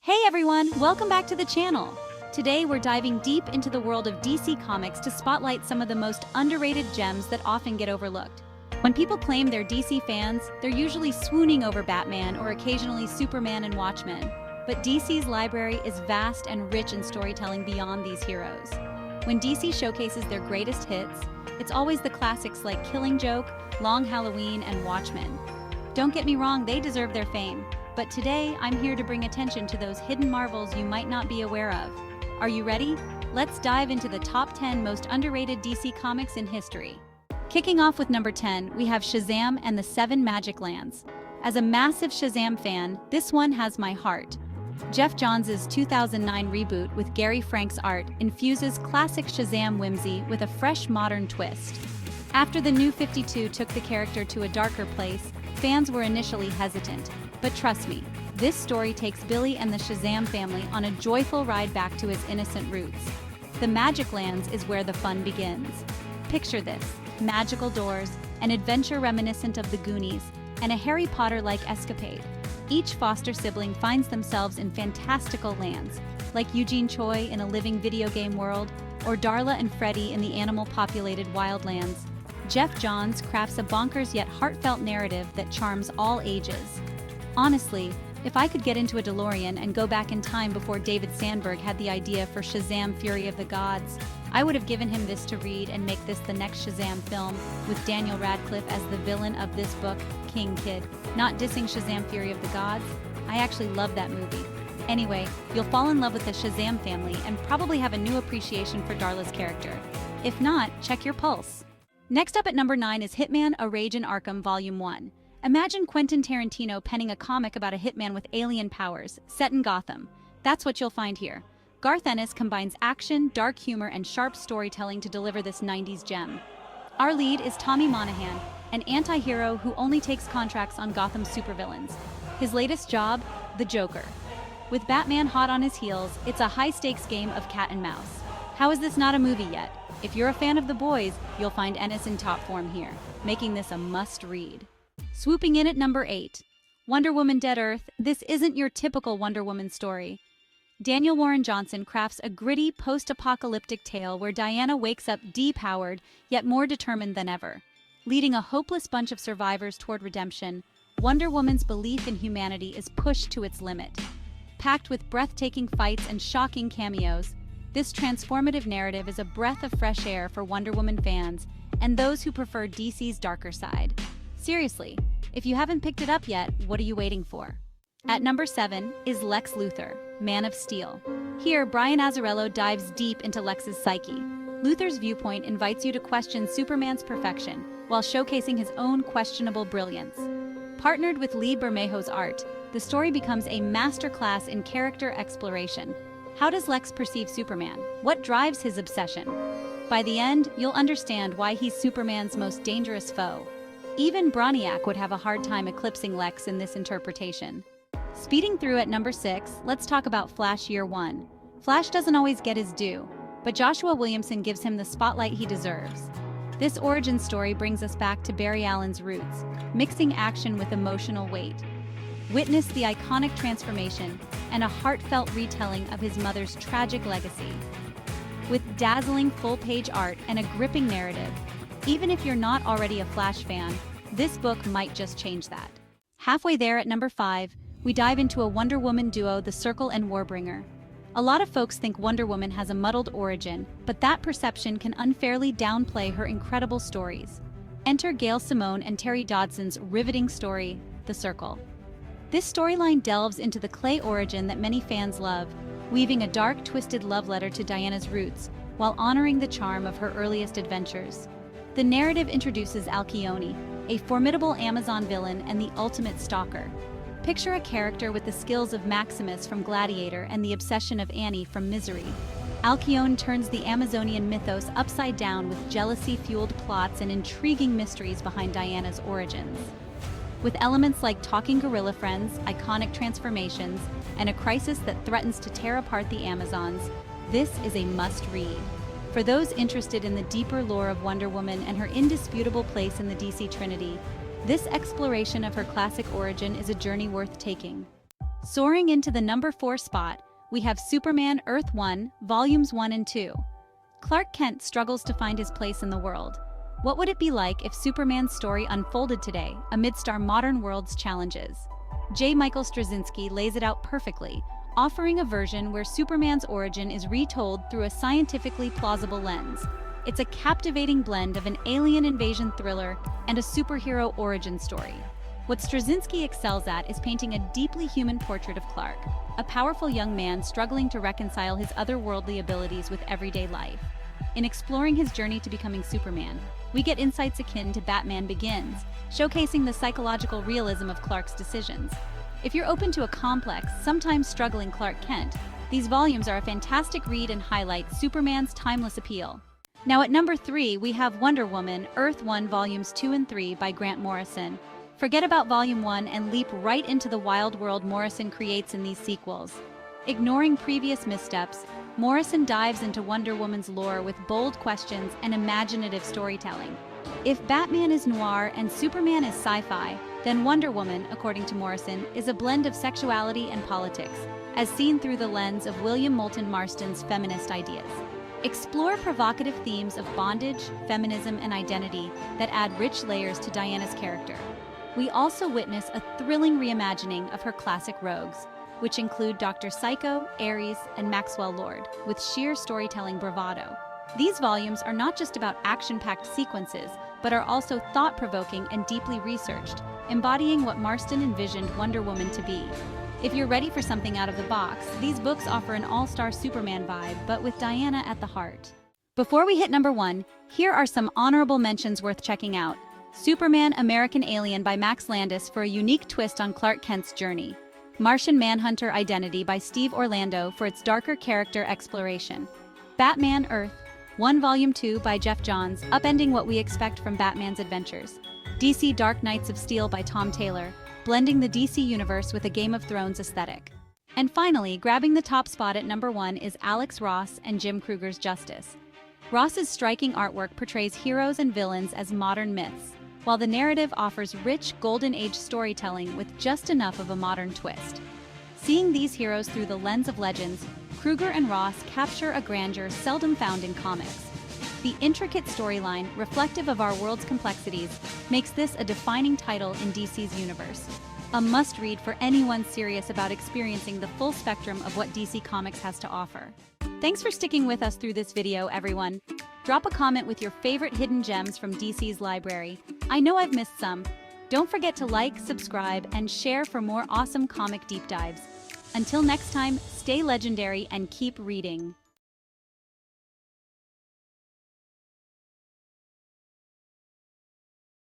Hey everyone, welcome back to the channel. Today we're diving deep into the world of DC Comics to spotlight some of the most underrated gems that often get overlooked. When people claim they're DC fans, they're usually swooning over Batman or occasionally Superman and Watchmen. But DC's library is vast and rich in storytelling beyond these heroes. When DC showcases their greatest hits, it's always the classics like Killing Joke, Long Halloween, and Watchmen. Don't get me wrong, they deserve their fame. But today, I'm here to bring attention to those hidden marvels you might not be aware of. Are you ready? Let's dive into the top 10 most underrated DC comics in history. Kicking off with number 10, we have Shazam and the Seven Magic Lands. As a massive Shazam fan, this one has my heart. Geoff Johns' 2009 reboot with Gary Frank's art infuses classic Shazam whimsy with a fresh modern twist. After the New 52 took the character to a darker place, fans were initially hesitant. But trust me, this story takes Billy and the Shazam family on a joyful ride back to his innocent roots. The Magic Lands is where the fun begins. Picture this: magical doors, an adventure reminiscent of the Goonies, and a Harry Potter-like escapade. Each foster sibling finds themselves in fantastical lands, like Eugene Choi in a living video game world, or Darla and Freddie in the animal-populated wildlands. Geoff Johns crafts a bonkers yet heartfelt narrative that charms all ages. Honestly, if I could get into a DeLorean and go back in time before David Sandberg had the idea for Shazam: Fury of the Gods, I would have given him this to read and make this the next Shazam film, with Daniel Radcliffe as the villain of this book, King Kid. Not dissing Shazam: Fury of the Gods, I actually love that movie. Anyway, you'll fall in love with the Shazam family and probably have a new appreciation for Darla's character. If not, check your pulse. Next up at number 9 is Hitman: A Rage in Arkham Volume 1. Imagine Quentin Tarantino penning a comic about a hitman with alien powers, set in Gotham. That's what you'll find here. Garth Ennis combines action, dark humor, and sharp storytelling to deliver this 90s gem. Our lead is Tommy Monahan, an anti-hero who only takes contracts on Gotham's supervillains. His latest job? The Joker. With Batman hot on his heels, it's a high-stakes game of cat and mouse. How is this not a movie yet? If you're a fan of The Boys, you'll find Ennis in top form here, making this a must-read. Swooping in at number 8, Wonder Woman: Dead Earth. This isn't your typical Wonder Woman story. Daniel Warren Johnson crafts a gritty, post-apocalyptic tale where Diana wakes up depowered, yet more determined than ever. Leading a hopeless bunch of survivors toward redemption, Wonder Woman's belief in humanity is pushed to its limit. Packed with breathtaking fights and shocking cameos, this transformative narrative is a breath of fresh air for Wonder Woman fans and those who prefer DC's darker side. Seriously, if you haven't picked it up yet, what are you waiting for? At number 7 is Lex Luthor, Man of Steel. Here, Brian Azzarello dives deep into Lex's psyche. Luthor's viewpoint invites you to question Superman's perfection, while showcasing his own questionable brilliance. Partnered with Lee Bermejo's art, the story becomes a masterclass in character exploration. How does Lex perceive Superman? What drives his obsession? By the end, you'll understand why he's Superman's most dangerous foe. Even Brainiac would have a hard time eclipsing Lex in this interpretation. Speeding through at number 6, let's talk about Flash Year One. Flash doesn't always get his due, but Joshua Williamson gives him the spotlight he deserves. This origin story brings us back to Barry Allen's roots, mixing action with emotional weight. Witness the iconic transformation and a heartfelt retelling of his mother's tragic legacy. With dazzling full-page art and a gripping narrative, even if you're not already a Flash fan, this book might just change that. Halfway there at number 5, we dive into a Wonder Woman duo, The Circle and Warbringer. A lot of folks think Wonder Woman has a muddled origin, but that perception can unfairly downplay her incredible stories. Enter Gail Simone and Terry Dodson's riveting story, The Circle. This storyline delves into the clay origin that many fans love, weaving a dark, twisted love letter to Diana's roots, while honoring the charm of her earliest adventures. The narrative introduces Alcyone, a formidable Amazon villain and the ultimate stalker. Picture a character with the skills of Maximus from Gladiator and the obsession of Annie from Misery. Alcyone turns the Amazonian mythos upside down with jealousy-fueled plots and intriguing mysteries behind Diana's origins. With elements like talking gorilla friends, iconic transformations, and a crisis that threatens to tear apart the Amazons, this is a must-read. For those interested in the deeper lore of Wonder Woman and her indisputable place in the DC Trinity, this exploration of her classic origin is a journey worth taking. Soaring into the number 4 spot, we have Superman Earth 1, Volumes 1 and 2. Clark Kent struggles to find his place in the world. What would it be like if Superman's story unfolded today amidst our modern world's challenges? J. Michael Straczynski lays it out perfectly, offering a version where Superman's origin is retold through a scientifically plausible lens. It's a captivating blend of an alien invasion thriller and a superhero origin story. What Straczynski excels at is painting a deeply human portrait of Clark, a powerful young man struggling to reconcile his otherworldly abilities with everyday life. In exploring his journey to becoming Superman, we get insights akin to Batman Begins, showcasing the psychological realism of Clark's decisions. If you're open to a complex, sometimes struggling Clark Kent, these volumes are a fantastic read and highlight Superman's timeless appeal. Now at number 3, we have Wonder Woman, Earth 1 Volumes 2 and 3 by Grant Morrison. Forget about Volume 1 and leap right into the wild world Morrison creates in these sequels. Ignoring previous missteps, Morrison dives into Wonder Woman's lore with bold questions and imaginative storytelling. If Batman is noir and Superman is sci-fi, then Wonder Woman, according to Morrison, is a blend of sexuality and politics, as seen through the lens of William Moulton Marston's feminist ideas. Explore provocative themes of bondage, feminism, and identity that add rich layers to Diana's character. We also witness a thrilling reimagining of her classic rogues, which include Dr. Psycho, Ares, and Maxwell Lord, with sheer storytelling bravado. These volumes are not just about action-packed sequences, but are also thought-provoking and deeply researched, embodying what Marston envisioned Wonder Woman to be. If you're ready for something out of the box, these books offer an all-star Superman vibe, but with Diana at the heart. Before we hit number 1, here are some honorable mentions worth checking out. Superman American Alien by Max Landis for a unique twist on Clark Kent's journey. Martian Manhunter Identity by Steve Orlando for its darker character exploration. Batman Earth 1 Volume 2 by Jeff Johns, upending what we expect from Batman's adventures. DC Dark Knights of Steel by Tom Taylor, blending the DC universe with a Game of Thrones aesthetic. And finally, grabbing the top spot at number 1 is Alex Ross and Jim Krueger's Justice. Ross's striking artwork portrays heroes and villains as modern myths, while the narrative offers rich Golden Age storytelling with just enough of a modern twist. Seeing these heroes through the lens of legends, Krueger and Ross capture a grandeur seldom found in comics. The intricate storyline, reflective of our world's complexities, makes this a defining title in DC's universe. A must-read for anyone serious about experiencing the full spectrum of what DC Comics has to offer. Thanks for sticking with us through this video, everyone. Drop a comment with your favorite hidden gems from DC's library. I know I've missed some. Don't forget to like, subscribe, and share for more awesome comic deep dives. Until next time, stay legendary and keep reading.